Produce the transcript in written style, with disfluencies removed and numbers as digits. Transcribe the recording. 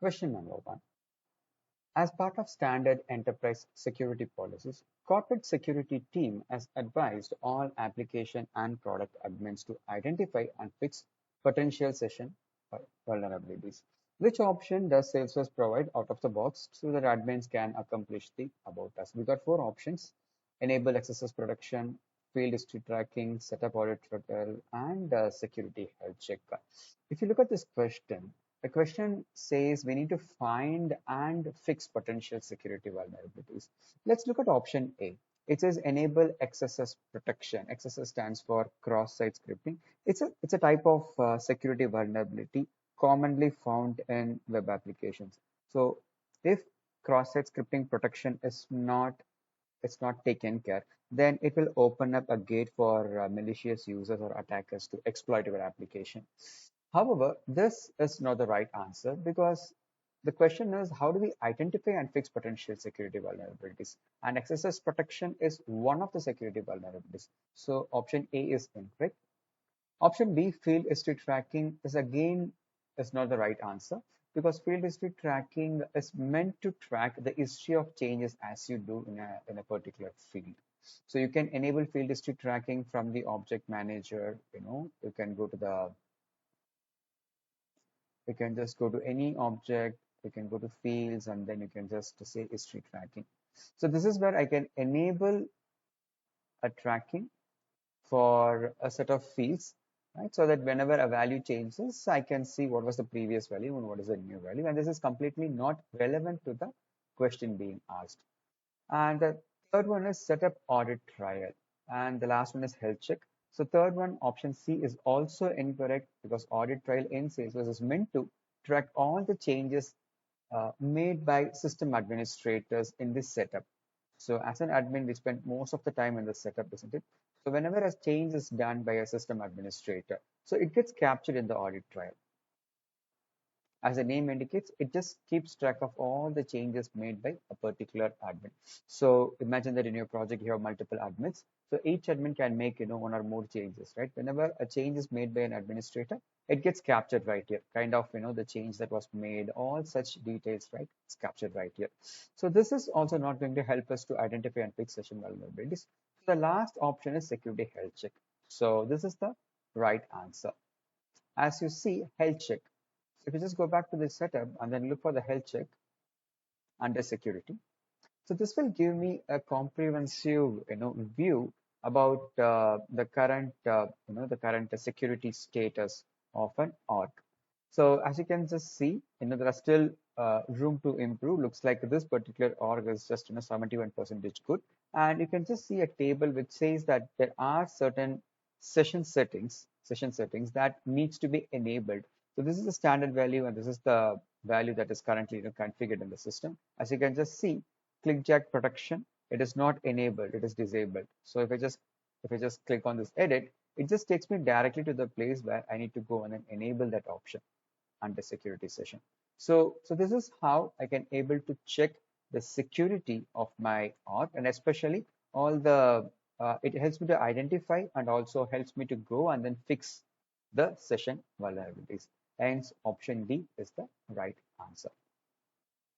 Question number one. As part of standard enterprise security policies, corporate security team has advised all application and product admins to identify and fix potential session vulnerabilities. Which option does Salesforce provide out of the box so that admins can accomplish the above task? We got four options: enable XSS protection, field history tracking, setup audit trail, and security health check. If you look at this question, the question says we need to find and fix potential security vulnerabilities. Let's look at option A. It says enable XSS protection. XSS stands for cross-site scripting. It's a type of security vulnerability commonly found in web applications. So if cross-site scripting protection is not taken care, then it will open up a gate for malicious users or attackers to exploit your application. However, this is not the right answer because the question is how do we identify and fix potential security vulnerabilities? And XSS protection is one of the security vulnerabilities. So option A is incorrect. Option B, field history tracking, is not the right answer because field history tracking is meant to track the history of changes as you do in a particular field. So you can enable field history tracking from the object manager. You can just go to any object, you can go to fields, and then you can just say history tracking. So this is where I can enable a tracking for a set of fields, right? So that whenever a value changes, I can see what was the previous value and what is the new value. And this is completely not relevant to the question being asked. And the third one is setup audit trial. And the last one is health check. So third one, option C, is also incorrect because audit trial in Salesforce is meant to track all the changes made by system administrators in this setup. So as an admin, we spend most of the time in the setup, isn't it? So whenever a change is done by a system administrator, so it gets captured in the audit trail. As the name indicates, it just keeps track of all the changes made by a particular admin. So imagine that in your project, you have multiple admins. So each admin can make, one or more changes, right? Whenever a change is made by an administrator, it gets captured right here, kind of, the change that was made, all such details, right? It's captured right here. So this is also not going to help us to identify and fix session vulnerabilities. The last option is security health check. So this is the right answer. As you see, health check. If you just go back to the setup and then look for the health check under security, so this will give me a comprehensive, view about the current security status of an org. So as you can just see, there are still room to improve. Looks like this particular org is just 71% good, and you can just see a table which says that there are certain session settings that needs to be enabled. So this is the standard value, and this is the value that is currently configured in the system. As you can just see, clickjack protection, it is not enabled, it is disabled. So if I just click on this edit, it just takes me directly to the place where I need to go and then enable that option under security session. So this is how I can able to check the security of my org, and especially all the it helps me to identify and also helps me to go and then fix the session vulnerabilities. Hence, option D is the right answer.